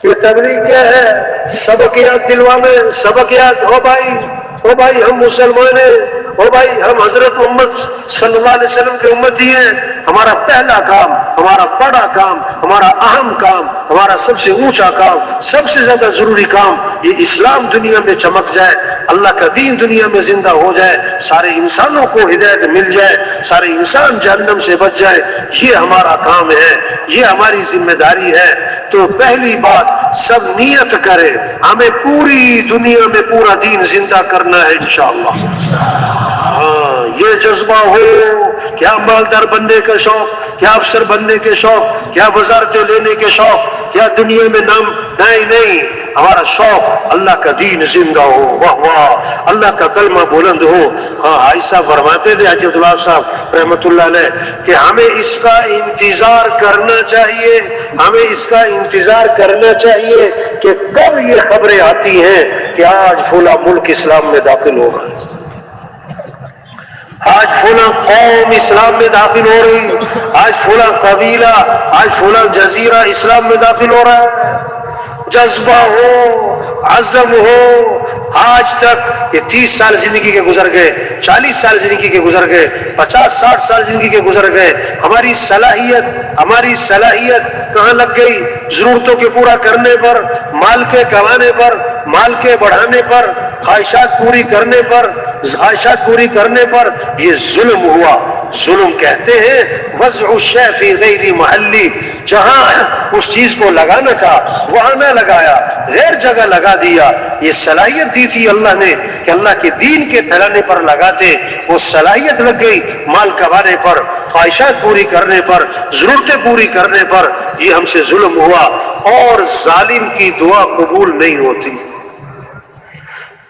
یہ تبلیغ کیا ہے؟ سبق یاد دلوانے، سبق یاد، او بھائی ہم مسلمان ہیں، او بھائی ہم حضرت محمد صلی اللہ علیہ وسلم کے امتی ہیں، ہمارا پہلا کام، ہمارا بڑا کام، ہمارا اہم کام، ہمارا سب سے اونچا کام، سب سے زیادہ ضروری کام یہ اسلام دنیا میں چمک جائے، اللہ کا دین دنیا میں زندہ ہو جائے، سارے انسانوں کو ہدایت مل جائے، سارے انسان جہنم سے بچ جائے، یہ ہمارا کام ہے، یہ ہماری ذمہ داری ہے۔ تو پہلی بات سب نیت کرے، ہمیں پوری دنیا میں پورا دین زندہ کرنا ہے انشاءاللہ۔ ہاں یہ جذبہ ہو، کیا مالدار بننے کا شوق، کیا افسر بننے کے شوق، کیا وزارتیں لینے کے شوق، کیا دنیا میں نام، نہیں، ہمارا شوق اللہ کا دین زندہ ہو، واہ واہ، اللہ کا کلمہ بلند ہو۔ ہاں عائشہ فرماتے تھے حجت اللہ صاحب رحمۃ اللہ علیہ کہ ہمیں اس کا انتظار کرنا چاہیے، ہمیں اس کا انتظار کرنا چاہیے کہ کب یہ خبریں آتی ہیں کہ آج فلاں ملک اسلام میں داخل ہو رہا ہے، آج فلاں قوم اسلام میں داخل ہو رہی، آج فلاں قبیلہ، آج فلاں جزیرہ اسلام میں داخل ہو رہا ہے۔ جذبہ ہو، عزم ہو۔ آج تک یہ 30 سال زندگی کے گزر گئے، 40 سال زندگی کے گزر گئے، 50-60 سال زندگی کے گزر گئے، ہماری صلاحیت کہاں لگ گئی؟ ضرورتوں کے پورا کرنے پر، مال کے کمانے پر، مال کے بڑھانے پر، خواہشات پوری کرنے پر یہ ظلم ہوا۔ ظلم کہتے ہیں وضع الشیء فی غیر محلی، جہاں اس چیز کو لگانا تھا وہاں نہ لگایا، غیر جگہ لگا دیا۔ یہ صلاحیت دی تھی اللہ نے کہ اللہ کے دین کے پھیلانے پر لگاتے، وہ صلاحیت لگ گئی مال کمانے پر، خواہشات پوری کرنے پر، ضرورتیں پوری کرنے پر، یہ ہم سے ظلم ہوا۔ اور ظالم کی دعا قبول نہیں ہوتی۔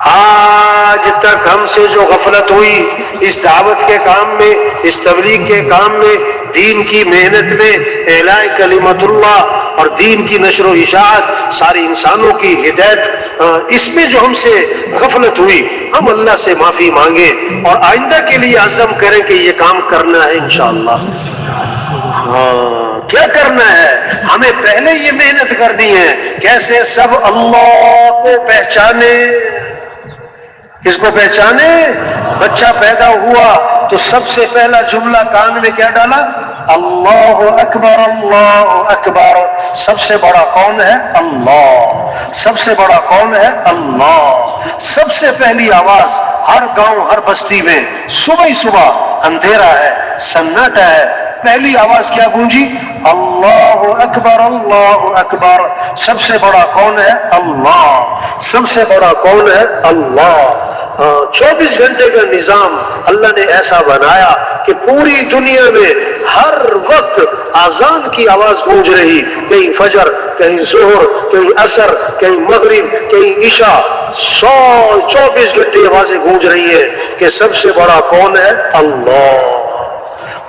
آج تک ہم سے جو غفلت ہوئی اس دعوت کے کام میں، اس تبلیغ کے کام میں، دین کی محنت میں، اعلاء کلمت اللہ اور دین کی نشر و اشاعت، سارے انسانوں کی ہدایت، اس میں جو ہم سے غفلت ہوئی، ہم اللہ سے معافی مانگے اور آئندہ کے لیے عزم کریں کہ یہ کام کرنا ہے انشاءاللہ۔ ہاں کیا کرنا ہے؟ ہمیں پہلے یہ محنت کرنی ہے کیسے سب اللہ کو پہچانے۔ کس کو پہچانے؟ بچہ پیدا ہوا تو سب سے پہلا جملہ کان میں کیا ڈالا؟ اللہ اکبر، اللہ اکبر۔ سب سے بڑا کون ہے؟ اللہ۔ سب سے بڑا کون ہے؟ اللہ۔ سب سے پہلی آواز ہر گاؤں، ہر بستی میں صبح ہی صبح، اندھیرا ہے، سناٹا ہے، پہلی آواز کیا گونجی؟ اللہ اکبر، اللہ اکبر۔ سب سے بڑا کون ہے؟ اللہ۔ سب سے بڑا کون ہے؟ اللہ۔ 24 گھنٹے کا نظام اللہ نے ایسا بنایا کہ پوری دنیا میں ہر وقت اذان کی آواز گونج رہی، کہیں فجر، کہیں ظہر، کہیں عصر، کہیں مغرب، کہیں عشاء، 24 گھنٹے آوازیں گونج رہی ہیں کہ سب سے بڑا کون ہے؟ اللہ۔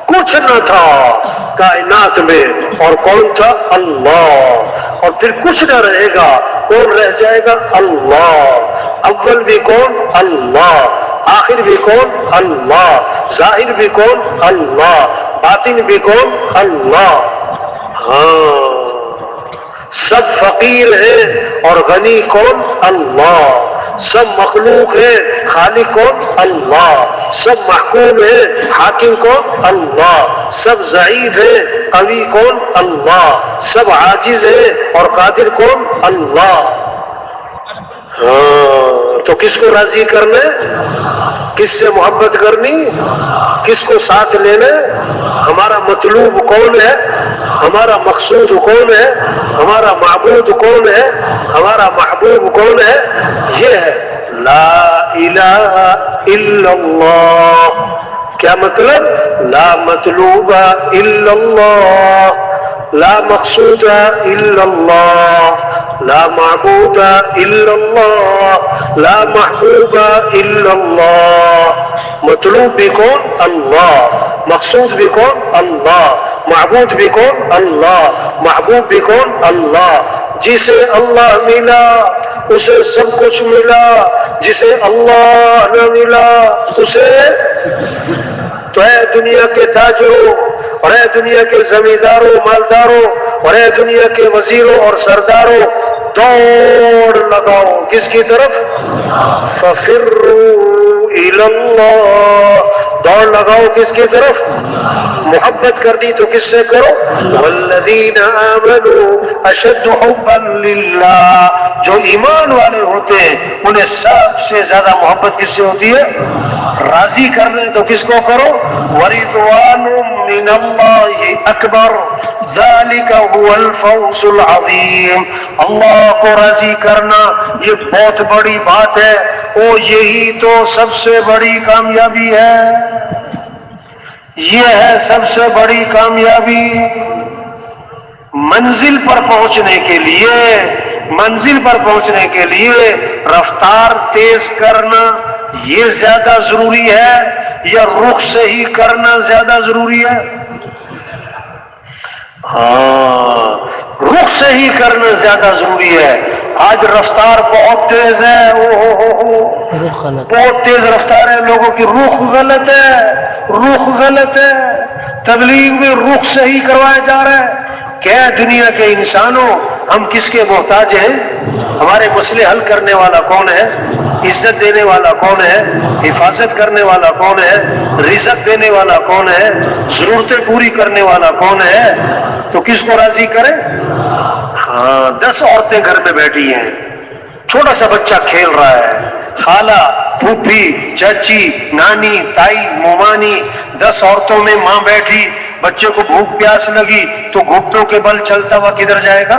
کچھ نہ تھا کائنات میں اور کون تھا؟ اللہ۔ اور پھر کچھ نہ رہے گا، کون رہ جائے گا؟ اللہ۔ اول بھی کون؟ اللہ۔ آخر بھی کون؟ اللہ۔ ظاہر بھی کون؟ اللہ۔ باطن بھی کون؟ اللہ۔ ہاں سب فقیر ہیں اور غنی کون؟ اللہ۔ سب مخلوق ہے، خالق کون؟ اللہ۔ سب محکوم ہے، حاکم کون؟ اللہ۔ سب ضعیف ہے، قوی کون؟ اللہ۔ سب عاجز ہے اور قادر کون؟ اللہ۔ ہاں تو کس کو راضی کرنا ہے؟ کس سے محبت کرنی؟ کس کو ساتھ لینا؟ ہمارا مطلوب کون ہے؟ ہمارا مقصود کون ہے؟ ہمارا معبود کون ہے؟ ہمارا محبوب کون ہے؟ یہ ہے لا الہ الا اللہ۔ کیا مطلب؟ لا مطلوب الا اللہ، لا مقصود الا اللہ، لا معبود الا اللہ، لا محبوب الا اللہ۔ مطلوب بھی کون؟ اللہ۔ مقصود بھی کون؟ اللہ۔ معبود بھی کون؟ اللہ۔ محبوب بھی کون؟ اللہ۔ جسے اللہ ملا اسے سب کچھ ملا، جسے اللہ نہ ملا اسے تو اے دنیا کے تاجروں اور اے دنیا کے زمینداروں، مالداروں، اور اے دنیا کے وزیروں اور سرداروں، دوڑ لگاؤ کس کی طرف؟ فَفِرُّوا إِلَى اللَّهِ، دوڑ لگاؤ کس کی طرف؟ محبت کرنی تو کس سے کرو؟ وَالَّذِينَ آمَنُوا أَشَدُّ حُبًّا لِلَّهِ، جو ایمان والے ہوتے ہیں انہیں سب سے زیادہ محبت کس سے ہوتی ہے؟ راضی کرنے تو کس کو کرو؟ وَرِضْوَانٌ مِّنَ اللَّهِ أَكْبَرُ ذَلِكَ هُوَ الْفَوْزُ الْعَظِيمُ، اللہ کو راضی کرنا یہ بہت بڑی بات ہے، او یہی تو سب سے بڑی کامیابی ہے، یہ ہے سب سے بڑی کامیابی۔ منزل پر پہنچنے کے لیے رفتار تیز کرنا یہ زیادہ ضروری ہے یا رخ سے ہی کرنا زیادہ ضروری ہے؟ ہاں، رخ سے ہی کرنا زیادہ ضروری ہے۔ آج رفتار بہت تیز ہے، بہت تیز رفتار ہے، لوگوں کی رخ غلط ہے، تبلیغ میں رخ سے ہی کروایا جا رہا ہے۔ کیا دنیا کے انسانوں ہم کس کے محتاج ہیں؟ ہمارے مسئلے حل کرنے والا کون ہے؟ عزت دینے والا کون ہے؟ حفاظت کرنے والا کون ہے؟ رزق دینے والا کون ہے؟ ضرورتیں پوری کرنے والا کون ہے؟ تو کس کو راضی کرے؟ ہاں، 10 عورتیں گھر میں بیٹھی ہیں، چھوٹا سا بچہ کھیل رہا ہے، خالہ، پھوپھی، چچی، نانی، تائی، مومانی، 10 عورتوں میں ماں بیٹھی، بچے کو بھوک پیاس لگی تو گھٹنوں کے بل چلتا ہوا کدھر جائے گا؟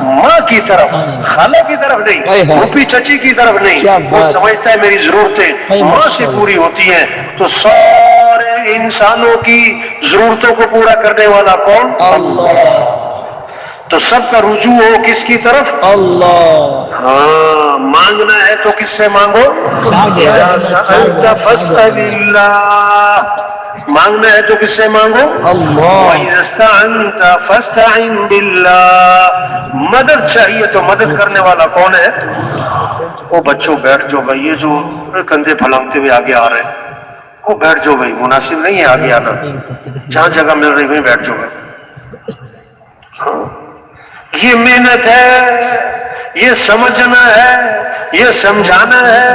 ماں کی طرف، خالہ کی طرف نہیں، پھوپھی چچی کی طرف نہیں، وہ سمجھتا ہے میری ضرورتیں ماں سے پوری ہوتی ہیں۔ تو سارے انسانوں کی ضرورتوں کو پورا کرنے والا کون؟ اللہ۔ تو سب کا رجوع ہو کس کی طرف؟ اللہ۔ ہاں، مانگنا ہے تو کس سے مانگو؟ اِذَا سَأَلْتَ فَاسْأَلِ اللَّهَ، مانگنا ہے تو کس سے مانگو؟ اللہ۔ وَإِذَا اسْتَعَنْتَ فَاسْتَعِنْ بِاللَّهِ، مدد چاہیے تو مدد کرنے والا کون ہے؟ وہ بچوں بیٹھ جاؤ بھائی، یہ جو کندھے پھلانگتے ہوئے آگے آ رہے ہیں وہ بیٹھ جاؤ بھائی، مناسب نہیں ہے آگے آنا، جہاں جگہ مل رہی وہیں بیٹھ جاؤ بھائی۔ یہ محنت ہے، یہ سمجھنا ہے، یہ سمجھانا ہے،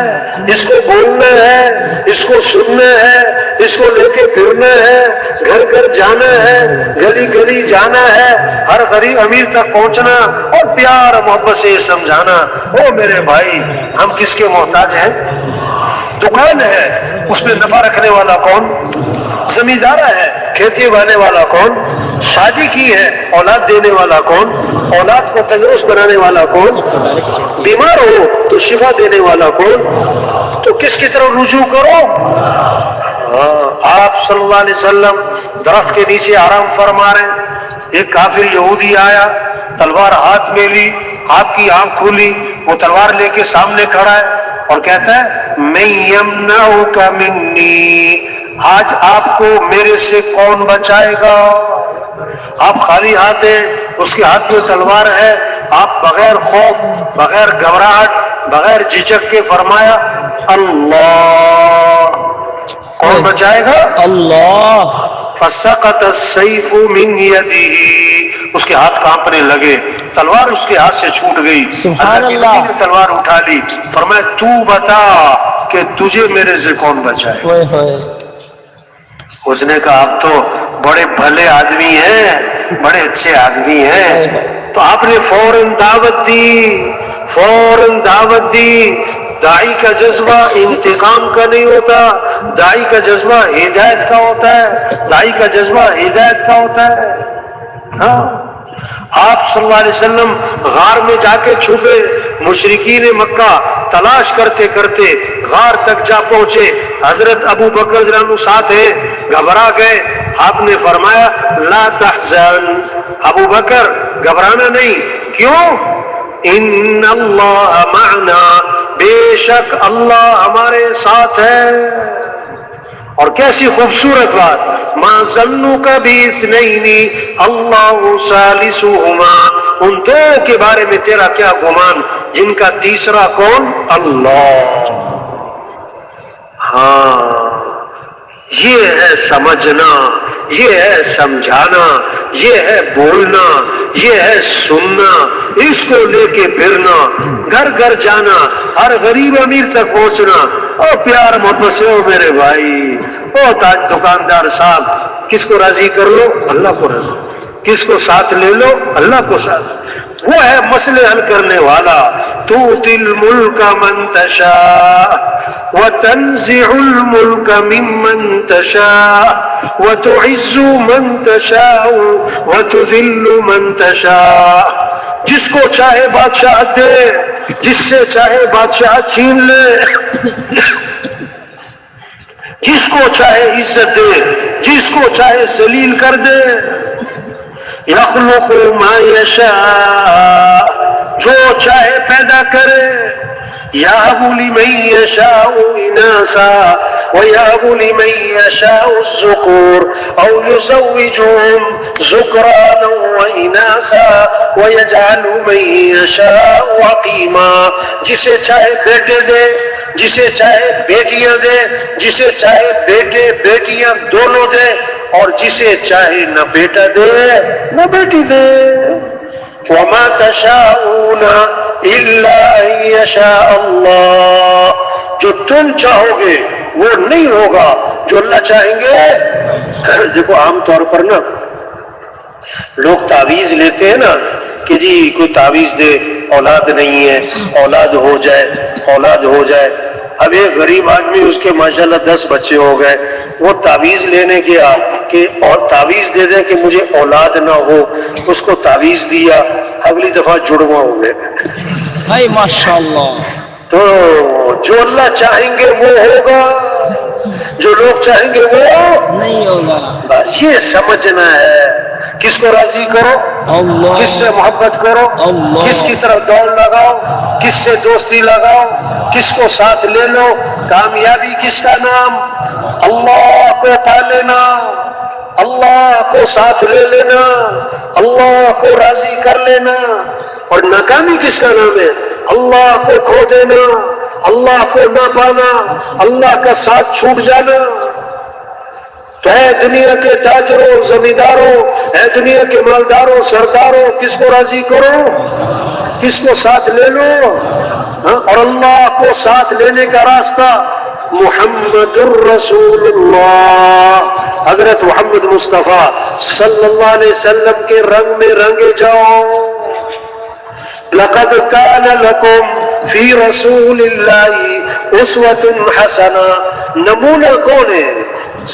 اس کو بولنا ہے، اس کو سننا ہے، اس کو لے کے پھرنا ہے، گھر گھر جانا ہے، گلی گلی جانا ہے، ہر غریب امیر تک پہنچنا اور پیار محبت سے یہ سمجھانا، او میرے بھائی ہم کس کے محتاج ہیں؟ دکان ہے اس میں نفع رکھنے والا کون؟ زمیندار ہے، کھیتی اگانے والا کون؟ شادی کی ہے اولاد دینے والا کون؟ اولاد کو تندرست بنانے والا کون؟ بیمار ہو تو شفا دینے والا کون؟ تو کس کی طرف رجوع کرو؟ آپ صلی اللہ علیہ وسلم درخت کے نیچے آرام فرما رہے ہیں، ایک کافر یہودی آیا، تلوار ہاتھ میں لی، آپ کی آنکھ کھلی، وہ تلوار لے کے سامنے کھڑا ہے اور کہتا ہے میں یمنعک منی، آج آپ کو میرے سے کون بچائے گا؟ آپ خالی ہاتھ ہیں، اس کے ہاتھ میں تلوار ہے، آپ بغیر خوف، بغیر گھبراہٹ، بغیر جھجک کے فرمایا اللہ، کون بچائے گا؟ اللہ۔ فسقط السيف من يده، اس کے ہاتھ کانپنے لگے، تلوار اس کے ہاتھ سے چھوٹ گئی، اللہ کی نبی نے تلوار اٹھا لی، فرمایا تو بتا کہ تجھے میرے سے کون بچائے؟ اس نے کہا آپ تو بڑے بھلے آدمی ہیں، بڑے اچھے آدمی ہیں، تو آپ نے فوراً دعوت دی۔ داعی کا جذبہ انتقام کا نہیں ہوتا، داعی کا جذبہ ہدایت کا ہوتا ہے، داعی کا جذبہ ہدایت کا ہوتا ہے۔ ہاں، آپ صلی اللہ علیہ وسلم غار میں جا کے چھپے، مشرکین مکہ تلاش کرتے کرتے غار تک جا پہنچے، حضرت ابو بکر رضی اللہ عنہ ساتھ ہیں، گھبرا گئے، آپ نے فرمایا لا تحزن، ابو بکر گھبرانا نہیں، کیوں؟ ان اللہ معنا، بے شک اللہ ہمارے ساتھ ہے۔ اور کیسی خوبصورت بات، ما ظنک باثنین اللہ ثالثہما، ان دو کے بارے میں تیرا کیا گمان جن کا تیسرا کون؟ اللہ۔ ہاں، یہ ہے سمجھنا، یہ ہے سمجھانا، یہ ہے بولنا، یہ ہے سننا، اس کو لے کے پھرنا، گھر گھر جانا، ہر غریب امیر تک پہنچنا، اور پیار محبت سے، او میرے بھائی، او دکاندار صاحب، کس کو راضی کر لو؟ اللہ کو راضی، کس کو ساتھ لے لو؟ اللہ کو ساتھ، وہ ہے مسئلے حل کرنے والا۔ تؤتی الملک من تشاء وتنزع الملک ممن تشاء وتعز من تشاء وتذل من تشاء، جس کو چاہے بادشاہ دے، جس سے چاہے بادشاہ چھین لے، جس کو چاہے عزت دے، جس کو چاہے ذلیل کر دے۔ یخلق ما یشاء، جو چاہے پیدا کرے، یہب لمن یشاء اناثا ویہب لمن یشاء الذکور او یزوجہم ذکرانا واناثا ویجعل من یشاء عقیما، جسے چاہے بیٹے دے، جسے چاہے بیٹیاں دے، جسے چاہے بیٹے بیٹیاں دونوں دے، اور جسے چاہے نہ بیٹا دے نہ بیٹی دے۔ وما تشاءون الا ان یشاء اللہ، جو تم چاہو گے وہ نہیں ہوگا جو اللہ چاہیں گے۔ دیکھو عام طور پر نا لوگ تعویذ لیتے ہیں نا کہ جی کوئی تعویذ دے، اولاد نہیں ہے، اولاد ہو جائے، اولاد ہو جائے۔ اب ایک غریب آدمی، اس کے ماشاءاللہ 10 بچے ہو گئے، وہ تعویذ لینے گیا کہ اور تعویذ دے دیں کہ مجھے اولاد نہ ہو، اس کو تعویذ دیا، اگلی دفعہ جڑواں ہوئے۔ ہائے ماشاءاللہ۔ تو جو اللہ چاہیں گے وہ ہوگا، جو لوگ چاہیں گے وہ نہیں ہوگا۔ بس یہ سمجھنا ہے، کس کو راضی کرو، اللہ، کس سے محبت کرو، اللہ، کس کی طرف دوڑ لگاؤ، کس سے دوستی لگاؤ، کس کو ساتھ لے لو۔ کامیابی کس کا نام؟ اللہ کو پا لینا، اللہ کو ساتھ لے لینا، اللہ کو راضی کر لینا۔ اور ناکامی کس کا نام ہے؟ اللہ کو کھو دینا، اللہ کو نہ پانا، اللہ کا ساتھ چھوٹ جانا۔ تو اے دنیا کے تاجروں، زمینداروں، اے دنیا کے مالداروں، سرداروں، کس کو راضی کرو، کس کو ساتھ لے لو؟ اور اللہ کو ساتھ لینے کا راستہ محمد الرسول اللہ، حضرت محمد مصطفیٰ صلی اللہ علیہ وسلم کے رنگ میں رنگے جاؤ۔ لقد كان لكم في رسول اللہ اسوۃ حسنہ، نمونہ کون ہے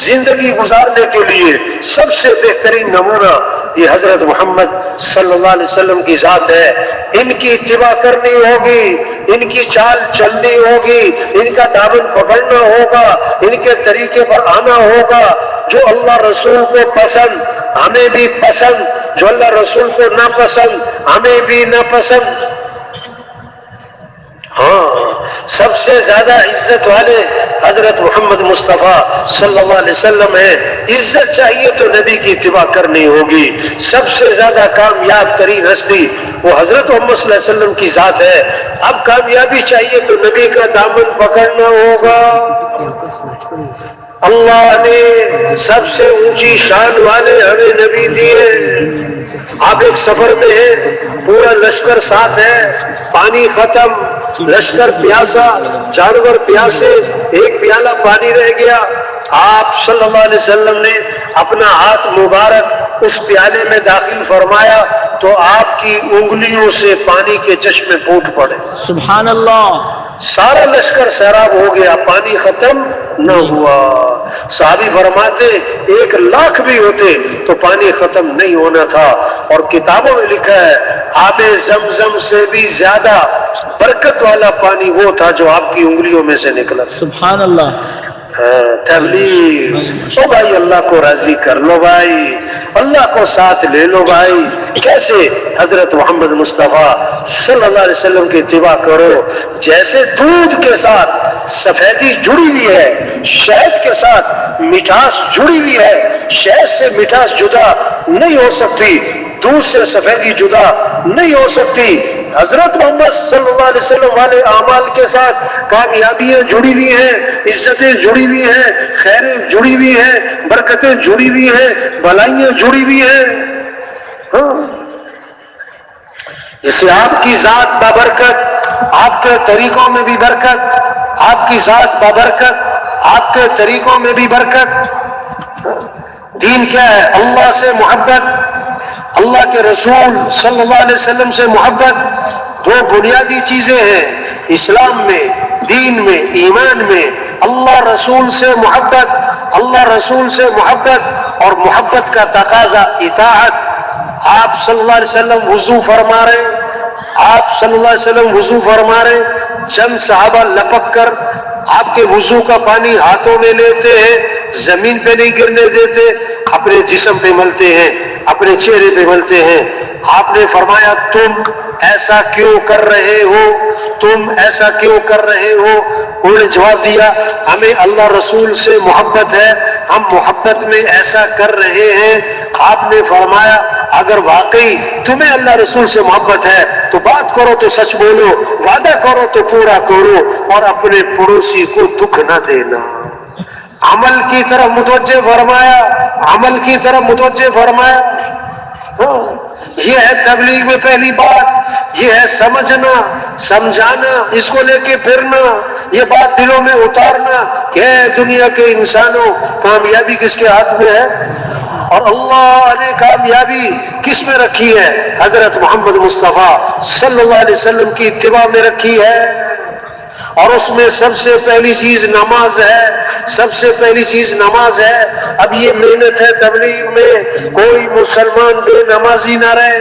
زندگی گزارنے کے لیے؟ سب سے بہترین نمونہ یہ حضرت محمد صلی اللہ علیہ وسلم کی ذات ہے۔ ان کی اتباع کرنی ہوگی، ان کی چال چلنی ہوگی، ان کا دامن پکڑنا ہوگا، ان کے طریقے پر آنا ہوگا۔ جو اللہ رسول کو پسند ہمیں بھی پسند، جو اللہ رسول کو ناپسند ہمیں بھی ناپسند۔ ہاں، سب سے زیادہ عزت والے حضرت محمد مصطفیٰ صلی اللہ علیہ وسلم ہیں۔ عزت چاہیے تو نبی کی اتباع کرنی ہوگی۔ سب سے زیادہ کامیاب ترین ہستی وہ حضرت محمد صلی اللہ علیہ وسلم کی ذات ہے۔ اب کامیابی چاہیے تو نبی کا دامن پکڑنا ہوگا۔ اللہ نے سب سے اونچی شان والے ہمیں نبی دیے۔ آپ ایک سفر میں ہیں، پورا لشکر ساتھ ہے، پانی ختم، لشکر پیاسا، جانور پیاسے، ایک پیالہ پانی رہ گیا۔ آپ صلی اللہ علیہ وسلم نے اپنا ہاتھ مبارک اس پیالے میں داخل فرمایا تو آپ کی انگلیوں سے پانی کے چشمے پھوٹ پڑے۔ سبحان اللہ۔ سارا لشکر سیراب ہو گیا، پانی ختم نہ ہوا۔ صحابی فرماتے 1,00,000 بھی ہوتے تو پانی ختم نہیں ہونا تھا۔ اور کتابوں میں لکھا ہے آب زمزم سے بھی زیادہ برکت والا پانی وہ تھا جو آپ کی انگلیوں میں سے نکلا۔ سبحان اللہ۔ تبلیغ، او بھائی اللہ کو راضی کر لو بھائی، اللہ کو ساتھ لے لو بھائی۔ کیسے؟ حضرت محمد مصطفیٰ صلی اللہ علیہ وسلم کی اتباع کرو۔ جیسے دودھ کے ساتھ سفیدی جڑی ہوئی ہے، شہد کے ساتھ مٹھاس جڑی ہوئی ہے، شہد سے مٹھاس جدا نہیں ہو سکتی، دودھ سے سفیدی جدا نہیں ہو سکتی۔ حضرت محمد صلی اللہ علیہ وسلم والے اعمال کے ساتھ کامیابیاں جڑی ہوئی ہیں، عزتیں جڑی ہوئی ہیں، خیریں جڑی ہوئی ہیں، برکتیں جڑی ہوئی ہیں، بھلائیاں جڑی ہوئی ہیں۔ ہاں، جسے آپ کی ذات بابرکت، آپ کے طریقوں میں بھی برکت، آپ کی ذات بابرکت، آپ کے طریقوں میں بھی برکت۔ دین کیا ہے؟ اللہ سے محبت، اللہ کے رسول صلی اللہ علیہ وسلم سے محبت، دو بنیادی چیزیں ہیں اسلام میں، دین میں، ایمان میں۔ اللہ رسول سے محبت، اللہ رسول سے محبت، اور محبت کا تقاضا اطاعت۔ آپ صلی اللہ علیہ وسلم وضو فرما رہے، آپ صلی اللہ علیہ وسلم وضو فرما رہے، چند صحابہ لپک کر آپ کے وضو کا پانی ہاتھوں میں لیتے ہیں، زمین پہ نہیں گرنے دیتے، اپنے جسم پہ ملتے ہیں، اپنے چہرے پہ ملتے ہیں۔ آپ نے فرمایا تم ایسا کیوں کر رہے ہو، تم ایسا کیوں کر رہے ہو؟ انہوں نے جواب دیا ہمیں اللہ رسول سے محبت ہے، ہم محبت میں ایسا کر رہے ہیں۔ آپ نے فرمایا اگر واقعی تمہیں اللہ رسول سے محبت ہے تو بات کرو تو سچ بولو، وعدہ کرو تو پورا کرو، اور اپنے پڑوسی کو دکھ نہ دینا۔ عمل کی طرف متوجہ فرمایا، عمل کی طرف متوجہ فرمایا۔ ہاں، یہ ہے تبلیغ میں پہلی بات، یہ ہے سمجھنا، سمجھانا، اس کو لے کے پھرنا، یہ بات دلوں میں اتارنا کہ اے دنیا کے انسانوں، کامیابی کس کے ہاتھ میں ہے؟ اور اللہ نے کامیابی کس میں رکھی ہے؟ حضرت محمد مصطفیٰ صلی اللہ علیہ وسلم کی اتباع میں رکھی ہے، اور اس میں سب سے پہلی چیز نماز ہے، سب سے پہلی چیز نماز ہے۔ اب یہ محنت ہے تبلیغ میں، کوئی مسلمان بے نمازی نہ رہے،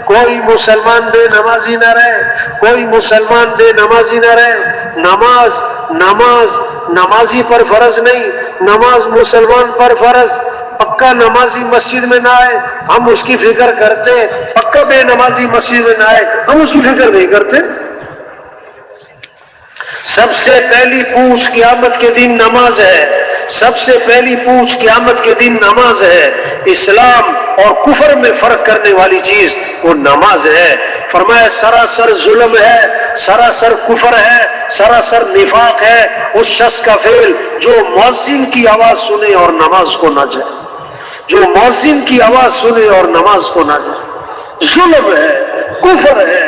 کوئی مسلمان بے نمازی نہ رہے، کوئی مسلمان بے نمازی نہ رہے۔ نماز نماز نمازی پر فرض نہیں، نماز مسلمان پر فرض۔ پکا نمازی مسجد میں نہ آئے ہم اس کی فکر کرتے، پکا بے نمازی مسجد میں نہ آئے ہم اس کی فکر نہیں کرتے۔ سب سے پہلی پوچھ قیامت کے دن نماز ہے، سب سے پہلی پوچھ قیامت کے دن نماز ہے۔ اسلام اور کفر میں فرق کرنے والی چیز وہ نماز ہے۔ فرمایا سراسر ظلم ہے، سراسر کفر ہے، سراسر نفاق ہے اس شخص کا فعل جو مؤذن کی آواز سنے اور نماز کو نہ جائے، جو مؤذن کی آواز سنے اور نماز کو نہ جائے۔ ظلم ہے، کفر ہے،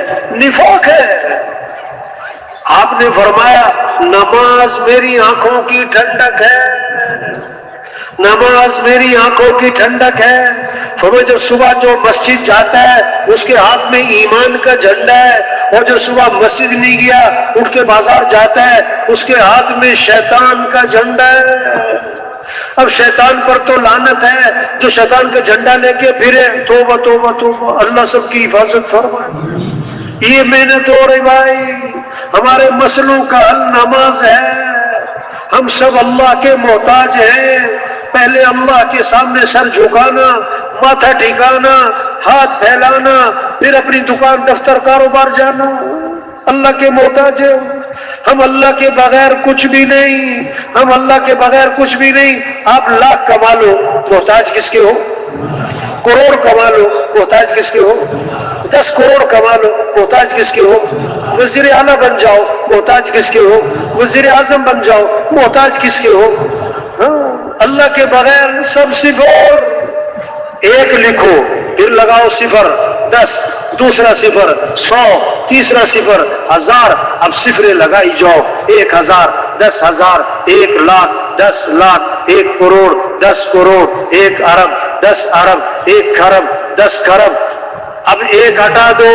نفاق ہے۔ آپ نے فرمایا نماز میری آنکھوں کی ٹھنڈک ہے، نماز میری آنکھوں کی ٹھنڈک ہے۔ فرمایا جو صبح جو مسجد جاتا ہے اس کے ہاتھ میں ایمان کا جھنڈا ہے، اور جو صبح مسجد نہیں گیا اٹھ کے بازار جاتا ہے اس کے ہاتھ میں شیطان کا جھنڈا ہے۔ اب شیطان پر تو لعنت ہے جو شیطان کا جھنڈا لے کے پھرے۔ توبہ توبہ توبہ، اللہ سب کی حفاظت فرمائے۔ یہ محنت ہو رہی بھائی، ہمارے مسئلوں کا حل نماز ہے۔ ہم سب اللہ کے محتاج ہیں، پہلے اللہ کے سامنے سر جھکانا، ماتھا ٹھکانا، ہاتھ پھیلانا، پھر اپنی دکان دفتر کاروبار جانا۔ اللہ کے محتاج ہیں ہم، اللہ کے بغیر کچھ بھی نہیں، ہم اللہ کے بغیر کچھ بھی نہیں۔ آپ لاکھ کما لو محتاج کس کے ہو؟ کروڑ کما لو محتاج کس کے ہو؟ 10 کروڑ کما لو محتاج کس کے ہو؟ وزیر اعلیٰ بن جاؤ محتاج کس کے ہو؟ وزیر اعظم بن جاؤ محتاج کس کے ہو؟ ہاں، اللہ کے بغیر سب صفر۔ ایک لکھو پھر لگاؤ صفر، 10 دوسرا صفر، 100 تیسرا صفر، 1000 اب صفریں لگائی جاؤ۔ 1000 10,000 1 لاکھ 10 لاکھ 1 کروڑ 10 کروڑ 1 ارب 10 ارب 1 کھرب 10 کھرب۔ اب ایک ہٹا دو،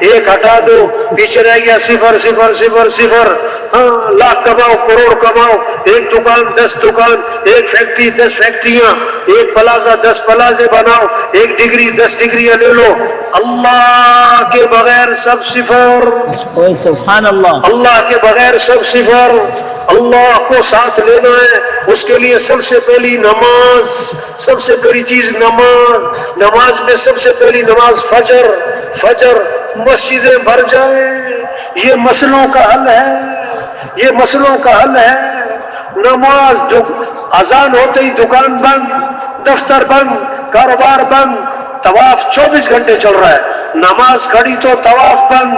ایک ہٹا دو، پیچھے رہ گیا صفر صفر صفر صفر۔ ہاں، لاکھ کماؤ کروڑ کماؤ، ایک دکان 10 دکان، ایک فیکٹری 10 فیکٹریاں، ایک پلازہ 10 پلازے بناؤ، ایک ڈگری 10 ڈگریاں لے لو۔ اللہ کے بغیر سب صفر، سبحان اللہ، اللہ کے بغیر سب صفر۔ اللہ کو ساتھ لینا ہے، اس کے لیے سب سے پہلی نماز، سب سے پہلی چیز نماز۔ نماز میں سب سے پہلی نماز فجر، فجر مسجدیں بھر جائیں، یہ مسئلوں کا حل ہے، یہ مسئلوں کا حل ہے۔ نماز جو اذان ہوتے ہی دکان بند، دفتر بند، کاروبار بند، طواف 24 گھنٹے چل رہا ہے، نماز کھڑی تو طواف بند،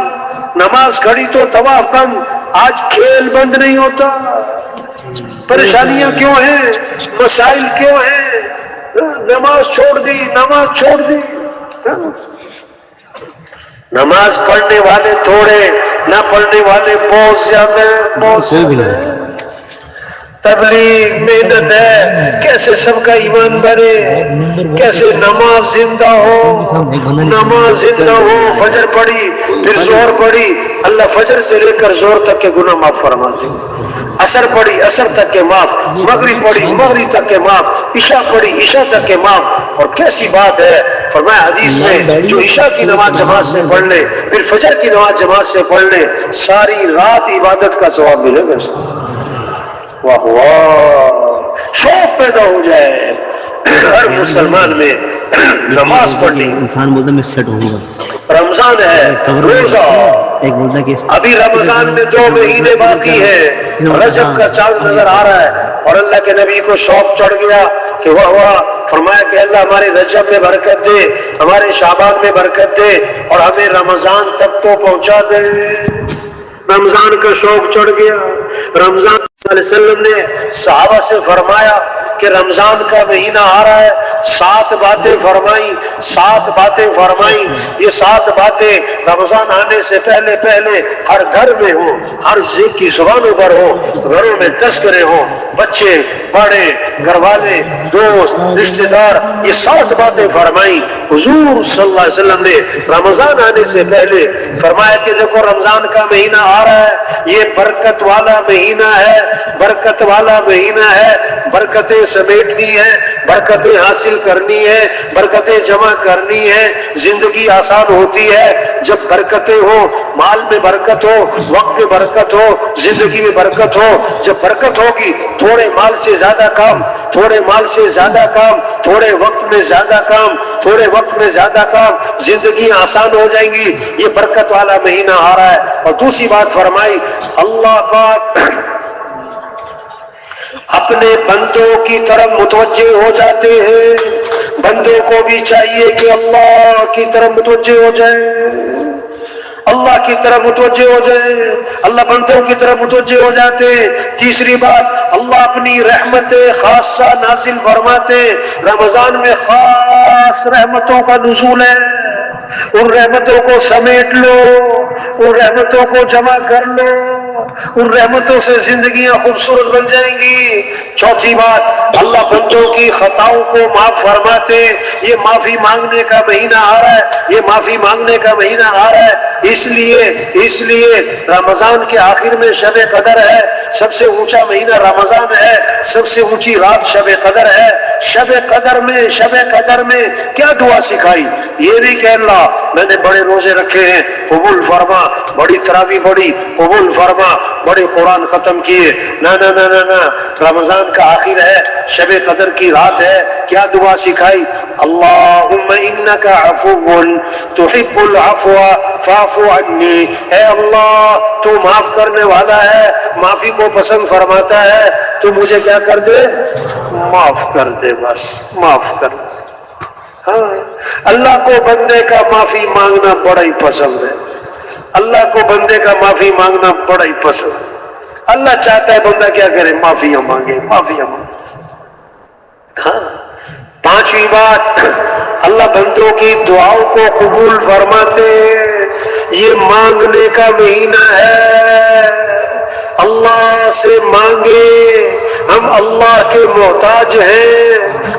نماز کھڑی تو طواف بند. آج کھیل بند نہیں ہوتا. پریشانیاں کیوں ہیں؟ مسائل کیوں ہیں؟ نماز چھوڑ دی، نماز چھوڑ دی. نماز پڑھنے والے تھوڑے، نہ پڑھنے والے بہت زیادہ بہت زیادہ. تبلیغ محنت ہے، کیسے سب کا ایمان بنے، کیسے نماز زندہ ہو، نماز زندہ ہو. فجر پڑھی پھر زہر پڑھی، اللہ فجر سے لے کر زہر تک کے گناہ معاف فرما دے. عصر پڑھی عصر تک کے معاف، مغرب پڑھی مغرب تک کے معاف، عشاء پڑھی عشاء تک کے معاف. اور کیسی بات ہے، فرمایا حدیث میں جو عشاء کی نماز جماعت سے پڑھ لے پھر فجر کی نماز جماعت سے پڑھ لے، ساری رات عبادت کا ثواب ملے گا. واہ واہ، شوق پیدا ہو جائے ہر مسلمان میں نماز پڑھنی. انسان بولتا میں سیٹ ہوں گا. رمضان ہے، روزہ. ایک بولتا کہ ابھی رمضان میں 2 مہینے باقی ہے، رجب کا چاند نظر آ رہا ہے. اور اللہ کے نبی کو شوق چڑھ گیا کہ واہ واہ، فرمایا کہ اللہ ہمارے رجب میں برکت دے، ہمارے شعبان میں برکت دے، اور ہمیں رمضان تک تو پہنچا دے. رمضان کا شوق چڑھ گیا. رمضان صلی اللہ علیہ وسلم نے صحابہ سے فرمایا کہ رمضان کا مہینہ آ رہا ہے، 7 باتیں فرمائیں، 7 باتیں فرمائیں. یہ 7 باتیں رمضان آنے سے پہلے پہلے ہر گھر میں ہوں، ہر ذکر کی زبانوں پر ہو، گھروں میں تذکرے ہوں. بچے بڑے، گھر والے، دوست، رشتہ دار، یہ 7 باتیں فرمائیں. حضور صلی اللہ علیہ وسلم نے رمضان آنے سے پہلے فرمایا کہ دیکھو رمضان کا مہینہ آ رہا ہے، یہ برکت والا مہینہ ہے، برکت والا مہینہ ہے. برکتیں سمیٹنی ہے، برکتیں حاصل کرنی ہے، برکتیں جمع کرنی ہے. زندگی آسان ہوتی ہے جب برکتیں ہو، مال میں برکت ہو، وقت میں برکت ہو، زندگی میں برکت ہو. جب برکت ہوگی تھوڑے مال سے زیادہ کام، تھوڑے مال سے زیادہ کام، تھوڑے وقت میں زیادہ کام، تھوڑے وقت میں زیادہ کام، زندگی آسان ہو جائیں گی. یہ برکت والا مہینہ آ رہا ہے. اور دوسری بات فرمائی، اللہ پاک اپنے بندوں کی طرف متوجہ ہو جاتے ہیں. بندوں کو بھی چاہیے کہ اللہ کی طرف متوجہ ہو جائے، اللہ کی طرف متوجہ ہو جائے. اللہ بندوں کی طرف متوجہ ہو جاتے ہیں. تیسری بات، اللہ اپنی رحمت خاصہ نازل فرماتے. رمضان میں خاص رحمتوں کا نزول ہے. ان رحمتوں کو سمیٹ لو، ان رحمتوں کو جمع کر لو، ان رحمتوں سے زندگیاں خوبصورت بن جائیں گی. چوتھی بات، اللہ بندوں کی خطاؤں کو معاف فرماتے. یہ معافی مانگنے کا مہینہ آ رہا ہے، یہ معافی مانگنے کا مہینہ آ رہا ہے. اس لیے رمضان کے آخر میں شب قدر ہے. سب سے اونچا مہینہ رمضان ہے، سب سے اونچی رات شب قدر ہے. شب قدر میں کیا دعا سکھائی؟ یہ نہیں کہ اللہ میں نے بڑے روزے رکھے ہیں قبول فرما، بڑی تراویح پڑھی قبول فرما، بڑے قرآن ختم کیے. نہ نہ نہ نہ نہ، رمضان کا آخر ہے، شب قدر کی رات ہے. کیا دعا سکھائی؟ اللہم انک عفو تحب العفو فاعف عنی. اے اللہ تو معاف کرنے والا ہے، معافی کو پسند فرماتا ہے، تو مجھے کیا کر دے؟ معاف کر دے، بس معاف کر دے. ہاں، اللہ کو بندے کا معافی مانگنا بڑا ہی پسند ہے. اللہ کو بندے کا معافی مانگنا بڑا ہی پسند ہے. اللہ چاہتا ہے بندہ کیا کرے؟ معافیاں مانگے، معافیاں مانگے. ہاں، پانچویں بات، اللہ بندوں کی دعاؤں کو قبول فرماتے. یہ مانگنے کا مہینہ ہے، اللہ سے مانگے. ہم اللہ کے محتاج ہیں،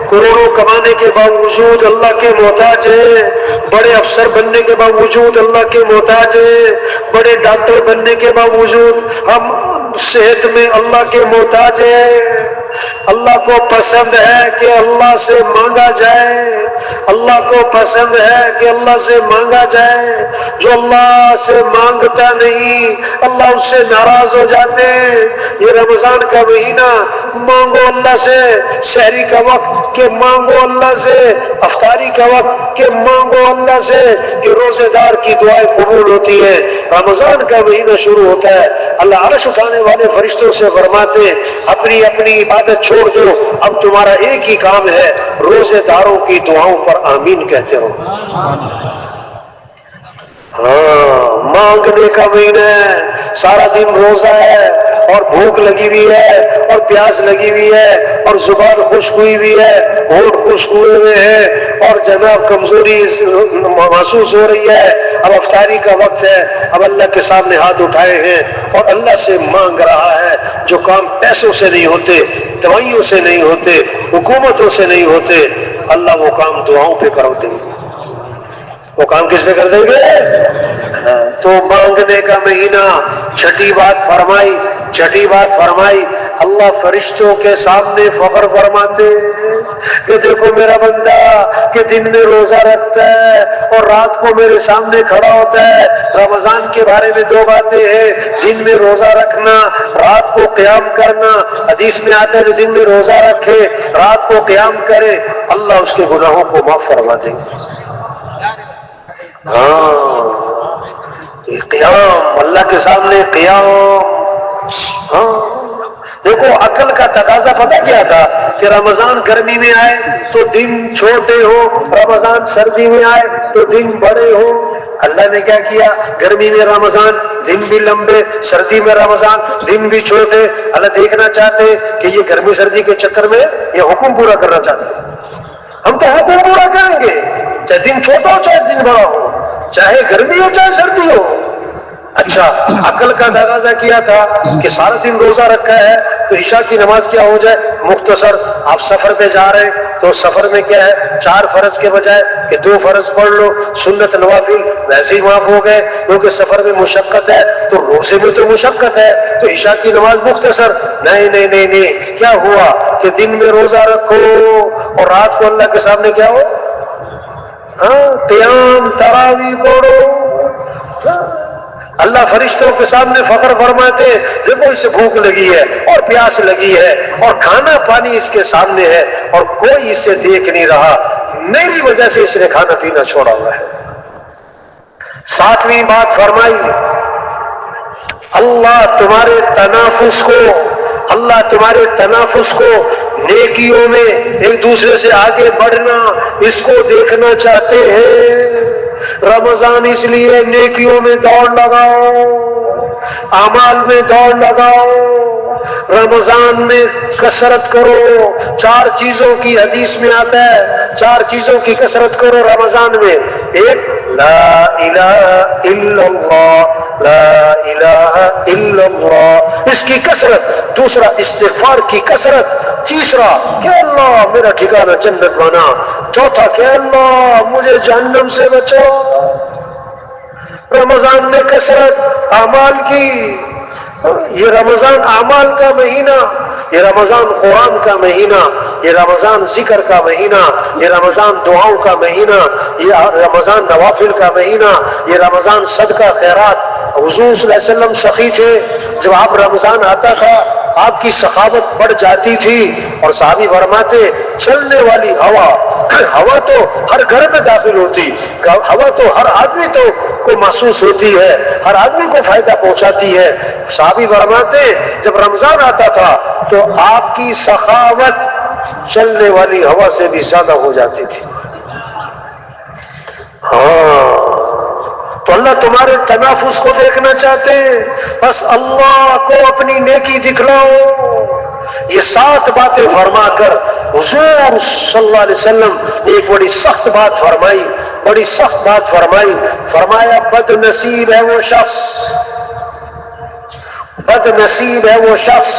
کروڑوں کمانے کے باوجود اللہ کے محتاج ہیں، بڑے افسر بننے کے باوجود اللہ کے محتاج ہیں، بڑے ڈاکٹر بننے کے باوجود ہم صحت میں اللہ کے محتاج ہیں. اللہ کو پسند ہے کہ اللہ سے مانگا جائے، اللہ کو پسند ہے کہ اللہ سے مانگا جائے. جو اللہ سے مانگتا نہیں اللہ اس سے ناراض ہو جاتے ہیں. یہ رمضان کا مہینہ، مانگو اللہ سے. سحری کا وقت کہ مانگو اللہ سے، افطاری کا وقت کہ مانگو اللہ سے، کہ روزے دار کی دعائیں قبول ہوتی ہیں. رمضان کا مہینہ شروع ہوتا ہے، اللہ عرش اٹھانے والے فرشتوں سے فرماتے ہیں اپنی اپنی عبادت چھوڑ دو، اب تمہارا ایک ہی کام ہے، روزے داروں کی دعاؤں پر آمین کہتے ہو. ہاں، مانگنے کا مہینہ ہے، سارا دن روزہ ہے اور بھوک لگی ہوئی ہے اور پیاس لگی ہوئی ہے اور زبان خشک ہوئی ہوئی ہے، ہونٹ خشک ہوئے ہوئے ہیں اور جناب کمزوری محسوس ہو رہی ہے، اب افطاری کا وقت ہے، اب اللہ کے سامنے ہاتھ اٹھائے ہیں اور اللہ سے مانگ رہا ہے۔ جو کام پیسوں سے نہیں ہوتے، دوائیوں سے نہیں ہوتے، حکومتوں سے نہیں ہوتے، اللہ وہ کام دعاؤں پہ کرو دیں گے۔ وہ کام کس پہ کر دیں گے؟ تو مانگنے کا مہینہ۔ چھٹی بات فرمائی اللہ فرشتوں کے سامنے فخر فرماتے کہ دیکھو میرا بندہ کہ دن میں روزہ رکھتا ہے اور رات کو میرے سامنے کھڑا ہوتا ہے۔ رمضان کے بارے میں دو باتیں ہیں، دن میں روزہ رکھنا، رات کو قیام کرنا۔ حدیث میں آتا ہے جو دن میں روزہ رکھے رات کو قیام کرے اللہ اس کے گناہوں کو معاف فرما دے گا۔ ہاں، قیام، اللہ کے سامنے قیام۔ ہاں دیکھو عقل کا تقاضا پتہ کیا تھا کہ رمضان گرمی میں آئے تو دن چھوٹے ہو، رمضان سردی میں آئے تو دن بڑے ہو۔ اللہ نے کیا کیا؟ گرمی میں رمضان دن بھی لمبے، سردی میں رمضان دن بھی چھوٹے۔ اللہ دیکھنا چاہتے کہ یہ گرمی سردی کے چکر میں یہ حکم پورا کرنا چاہتے ہیں۔ ہم تو حکم پورا کریں گے، چاہے دن چھوٹا ہو چاہے دن بڑا ہو، چاہے گرمی ہو چاہے سردی ہو۔ اچھا، عقل کا تقاضا کیا تھا کہ سارا دن روزہ رکھا ہے تو عشاء کی نماز کیا ہو جائے مختصر۔ آپ سفر پہ جا رہے ہیں تو سفر میں کیا ہے 4 فرض کے بجائے کہ 2 فرض پڑھ لو، سنت نوافل ویسے ہی معاف ہو گئے کیونکہ سفر میں مشقت ہے، تو روزے میں تو مشقت ہے تو عشاء کی نماز مختصر۔ نہیں، کیا ہوا کہ دن میں روزہ رکھو اور رات کو اللہ کے سامنے کیا ہو؟ قیام تراویح پڑھو۔ اللہ فرشتوں کے سامنے فخر فرماتے دیکھو اسے بھوک لگی ہے اور پیاس لگی ہے اور کھانا پانی اس کے سامنے ہے اور کوئی اسے دیکھ نہیں رہا، میری وجہ سے اس نے کھانا پینا چھوڑا ہوا ہے۔ 7ویں بات فرمائی اللہ تمہارے تنافس کو نیکیوں میں ایک دوسرے سے آگے بڑھنا اس کو دیکھنا چاہتے ہیں۔ رمضان اس لیے نیکیوں میں دوڑ لگاؤ، اعمال میں دوڑ لگاؤ، رمضان میں کثرت کرو۔ 4 چیزوں کی حدیث میں آتا ہے، 4 چیزوں کی کثرت کرو رمضان میں۔ ایک لا الہ الا اللہ، لا الہ الا اللہ، اس کی کثرت۔ دوسرا استغفار کی کثرت۔ تیسرا کہ اللہ میرا ٹھکانہ جنت بنا۔ چوتھا کہ اللہ مجھے جہنم سے بچو۔ رمضان میں کثرت اعمال کی۔ یہ رمضان اعمال کا مہینہ، یہ رمضان قرآن کا مہینہ، یہ رمضان ذکر کا مہینہ، یہ رمضان دعاؤں کا مہینہ، یہ رمضان نوافل کا مہینہ، یہ رمضان صدقہ خیرات۔ حضور صلی اللہ علیہ وسلم سخی تھے، جب آپ رمضان آتا تھا آپ کی سخاوت بڑھ جاتی تھی اور صحابی فرماتے چلنے والی ہوا تو ہر گھر میں داخل ہوتی، ہوا تو ہر آدمی کو محسوس ہوتی ہے، ہر آدمی کو فائدہ پہنچاتی ہے۔ صحابی فرماتے جب رمضان آتا تھا تو آپ کی سخاوت چلنے والی ہوا سے بھی زیادہ ہو جاتی تھی۔ ہاں تو اللہ تمہارے تنافس کو دیکھنا چاہتے ہیں، بس اللہ کو اپنی نیکی دکھلاؤ۔ یہ 7 باتیں فرما کر حضور صلی اللہ علیہ وسلم نے ایک بڑی سخت بات فرمائی، فرمایا بد نصیب ہے وہ شخص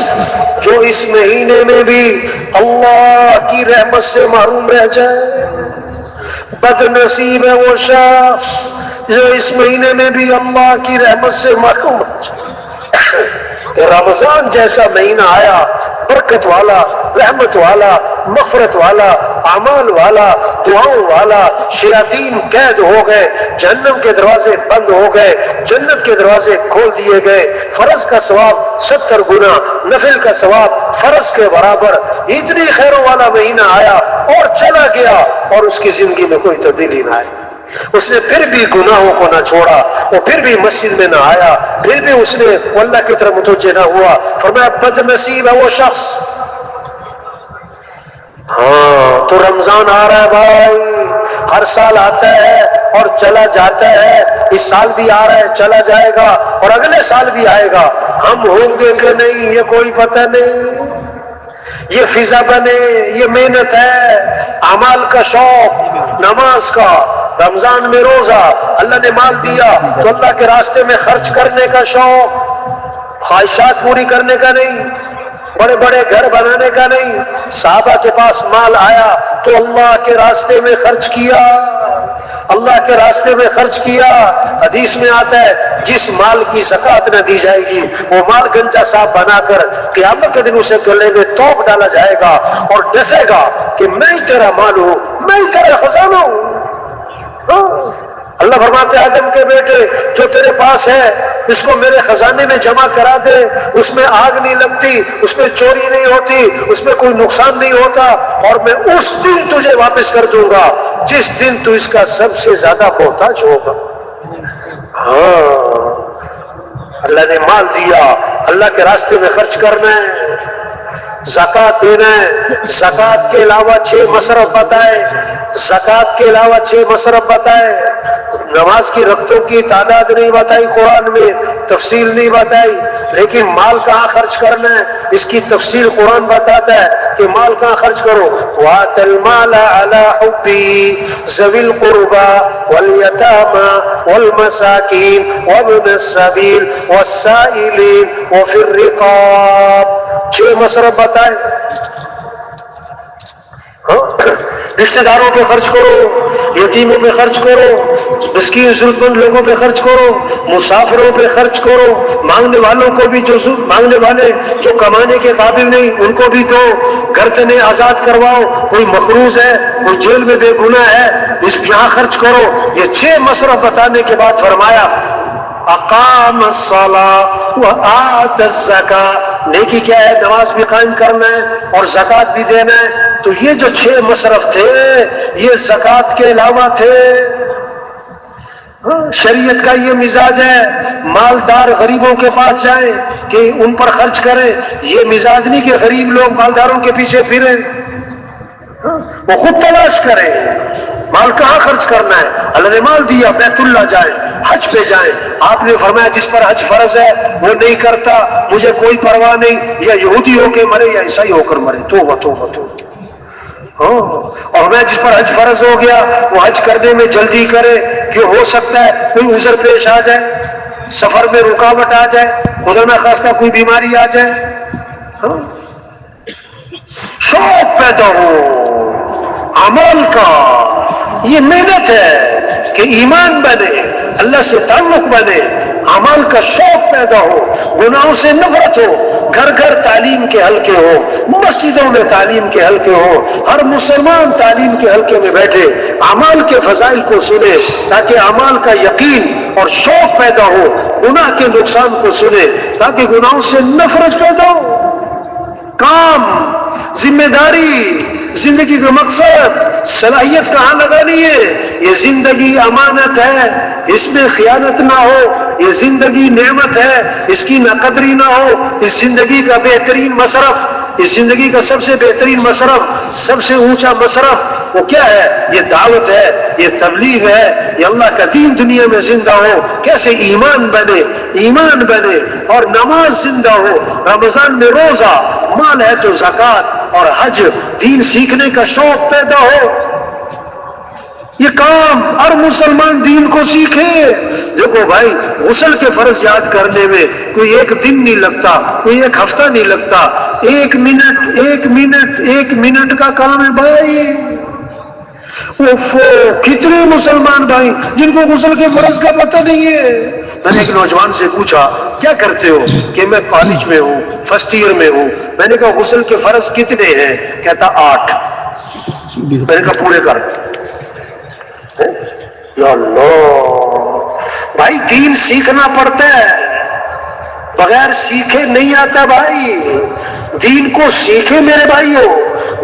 جو اس مہینے میں بھی اللہ کی رحمت سے محروم رہ جائے۔ بد نصیب ہے وہ شخص جو اس مہینے میں بھی اللہ کی رحمت سے محروم ہو جائے۔ کہ رمضان جیسا مہینہ آیا، برکت والا، رحمت والا، مغفرت والا، اعمال والا، دعاؤں والا، شیاطین قید ہو گئے، جہنم کے دروازے بند ہو گئے، جنت کے دروازے کھول دیے گئے، فرض کا ثواب 70 گنا، نفل کا ثواب فرض کے برابر، اتنی خیروں والا مہینہ آیا اور چلا گیا اور اس کی زندگی میں کوئی تبدیلی نہ آئی۔ اس نے پھر بھی گناہوں کو نہ چھوڑا، وہ پھر بھی مسجد میں نہ آیا، پھر بھی اس نے اللہ کی طرف متوجہ نہ ہوا۔ فرمایا بد نصیب ہے وہ شخص ہاں تو رمضان آ رہا ہے بھائی، ہر سال آتا ہے اور چلا جاتا ہے، اس سال بھی آ رہا ہے چلا جائے گا اور اگلے سال بھی آئے گا، ہم ہوں گے کہ نہیں یہ کوئی پتہ نہیں۔ یہ فضا بنے، یہ محنت ہے، اعمال کا شوق، نماز کا، رمضان میں روزہ، اللہ نے مال دیا تو اللہ کے راستے میں خرچ کرنے کا شوق، خواہشات پوری کرنے کا نہیں، بڑے بڑے گھر بنانے کا نہیں۔ صحابہ کے پاس مال آیا تو اللہ کے راستے میں خرچ کیا، اللہ کے راستے میں خرچ کیا۔ حدیث میں آتا ہے جس مال کی زکات نہ دی جائے گی وہ مال گنجا صاحب بنا کر قیامت کے دن اسے گلے میں توپ ڈالا جائے گا اور ڈسے گا کہ میں ہی تیرا مال ہوں، میں ہی تیرا خزانہ ہوں۔ اللہ فرماتے ہیں آدم کے بیٹے جو تیرے پاس ہے اس کو میرے خزانے میں جمع کرا دے، اس میں آگ نہیں لگتی، اس میں چوری نہیں ہوتی، اس میں کوئی نقصان نہیں ہوتا، اور میں اس دن تجھے واپس کر دوں گا جس دن تو اس کا سب سے زیادہ محتاج ہوگا۔ ہاں اللہ نے مال دیا، اللہ کے راستے میں خرچ کرنا ہے، زکات دینا ہے۔ زکات کے علاوہ 6 مصرف بتائے، زکات کے علاوہ 6 مصرف بتائے، نماز کی رکعتوں کی تعداد نہیں بتائی قرآن میں، تفصیل نہیں بتائی، لیکن مال کہاں خرچ کرنا ہے اس کی تفصیل قرآن بتاتا ہے کہ مال کہاں خرچ کرو۔ وَآتَ الْمَالَ عَلَىٰ حُبِّهِ ذَوِي الْقُرْبَىٰ وَالْيَتَامَىٰ وَالْمَسَاكِينِ وَابْنَ السَّبِيلِ وَالسَّائِلِينَ وَفِي الرِّقَابِ۔ 6 مصرف بتائے۔ رشتہ داروں پہ خرچ کرو، یتیموں پہ خرچ کرو، مسکین ضرورت مند لوگوں پہ خرچ کرو، مسافروں پہ خرچ کرو، مانگنے والوں کو بھی مانگنے والے جو کمانے کے قابل نہیں ان کو بھی دو، گردنیں آزاد کرواؤ، کوئی مقروض ہے، کوئی جیل میں بے گناہ ہے، اس یہاں خرچ کرو۔ یہ 6 مصرف بتانے کے بعد فرمایا اقام الصلاۃ وآت الزکاۃ، نیکی کیا ہے؟ نماز بھی قائم کرنا ہے اور زکات بھی دینا ہے۔ تو یہ جو 6 مصرف تھے یہ زکات کے علاوہ تھے۔ شریعت کا یہ مزاج ہے مالدار غریبوں کے پاس جائیں کہ ان پر خرچ کریں، یہ مزاج نہیں کہ غریب لوگ مالداروں کے پیچھے پھریں، وہ خود تلاش کریں مال کہاں خرچ کرنا ہے۔ اللہ نے مال دیا، بیت اللہ جائیں، حج پہ جائیں، آپ نے فرمایا جس پر حج فرض ہے وہ نہیں کرتا مجھے کوئی پرواہ نہیں، یا یہودی ہو کے مرے یا عیسائی ہو کر مرے، توبہ توبہ توبہ۔ اور میں جس پر حج فرض ہو گیا وہ حج کرنے میں جلدی کرے کہ ہو سکتا ہے کوئی عذر پیش آ جائے، سفر میں رکاوٹ آ جائے، خدا نہ خواستہ کوئی بیماری آ جائے۔ شوق پیدا ہو عمل کا، یہ محنت ہے کہ ایمان بنے، اللہ سے تعلق بنے، عمل کا شوق پیدا ہو، گناہوں سے نفرت ہو، گھر گھر تعلیم کے حلقے ہو، مسجدوں میں تعلیم کے حلقے ہو، ہر مسلمان تعلیم کے حلقے میں بیٹھے اعمال کے فضائل کو سنے تاکہ اعمال کا یقین اور شوق پیدا ہو، گناہ کے نقصان کو سنے تاکہ گناہوں سے نفرت پیدا ہو۔ کام، ذمہ داری، زندگی کا مقصد، صلاحیت کہاں لگانی ہے؟ یہ زندگی امانت ہے، اس میں خیانت نہ ہو، یہ زندگی نعمت ہے، اس کی نہ قدری نہ ہو۔ اس زندگی کا بہترین مصرف، اس زندگی کا سب سے بہترین مصرف، سب سے اونچا مصرف وہ کیا ہے؟ یہ دعوت ہے، یہ تبلیغ ہے، یہ اللہ کا دین دنیا میں زندہ ہو۔ کیسے ایمان بنے، ایمان بنے اور نماز زندہ ہو، رمضان میں روزہ، مال ہے تو زکات اور حج، دین سیکھنے کا شوق پیدا ہو۔ یہ کام ہر مسلمان دین کو سیکھے۔ دیکھو بھائی، غسل کے فرض یاد کرنے میں کوئی 1 دن نہیں لگتا، کوئی 1 ہفتہ نہیں لگتا، 1 منٹ کا کام ہے بھائی۔ کتنے مسلمان بھائی جن کو غسل کے فرض کا پتہ نہیں ہے۔ میں نے ایک نوجوان سے پوچھا کیا کرتے ہو؟ کہ میں کالج میں ہوں، فرسٹ ایئر میں ہوں۔ میں نے کہا غسل کے فرض کتنے ہیں؟ کہتا 8۔ میں نے کہا پورے کر۔ یا اللہ بھائی، دین سیکھنا پڑتا ہے، بغیر سیکھے نہیں آتا بھائی۔ دین کو سیکھے میرے بھائیو،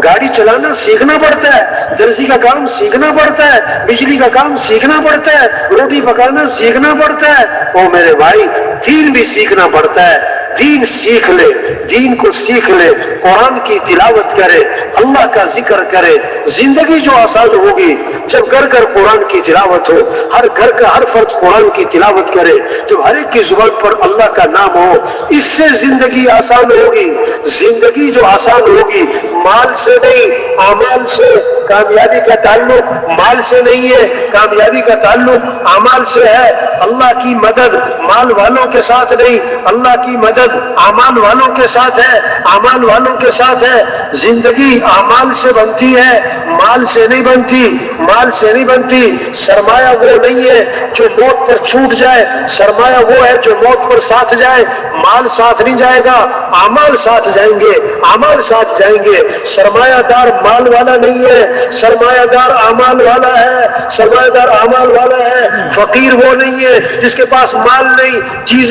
گاڑی چلانا سیکھنا پڑتا ہے، درزی کا کام سیکھنا پڑتا ہے، بجلی کا کام سیکھنا پڑتا ہے، روٹی پکانا سیکھنا پڑتا ہے۔ او میرے بھائی، دین بھی سیکھنا پڑتا ہے۔ دین سیکھ لے، دین کو سیکھ لے، قرآن کی تلاوت کرے، اللہ کا ذکر کرے، زندگی جو آسان ہوگی جب گھر گھر قرآن کی تلاوت ہو، ہر گھر کا ہر فرد قرآن کی تلاوت کرے، جب ہر ایک کی زبان پر اللہ کا نام ہو، اس سے زندگی آسان ہوگی۔ زندگی جو آسان ہوگی مال سے نہیں، اعمال سے۔ کامیابی کا تعلق مال سے نہیں ہے، کامیابی کا تعلق اعمال سے ہے۔ اللہ کی مدد مال والوں کے ساتھ نہیں، اللہ کی مدد اعمال والوں کے ساتھ ہے، اعمال والوں کے ساتھ ہے۔ زندگی اعمال سے بنتی ہے، مال سے نہیں بنتی، مال سے نہیں بنتی۔ سرمایہ وہ نہیں ہے جو موت پر چھوٹ جائے، سرمایہ وہ ہے جو موت پر ساتھ جائے۔ مال ساتھ نہیں جائے گا، اعمال ساتھ جائیں گے، اعمال ساتھ جائیں گے۔ سرمایہ دار مال والا نہیں ہے، سرمایہ دار اعمال والا ہے، سرمایہ دار اعمال والا ہے۔ فقیر وہ نہیں ہے جس کے پاس مال نہیں، چیز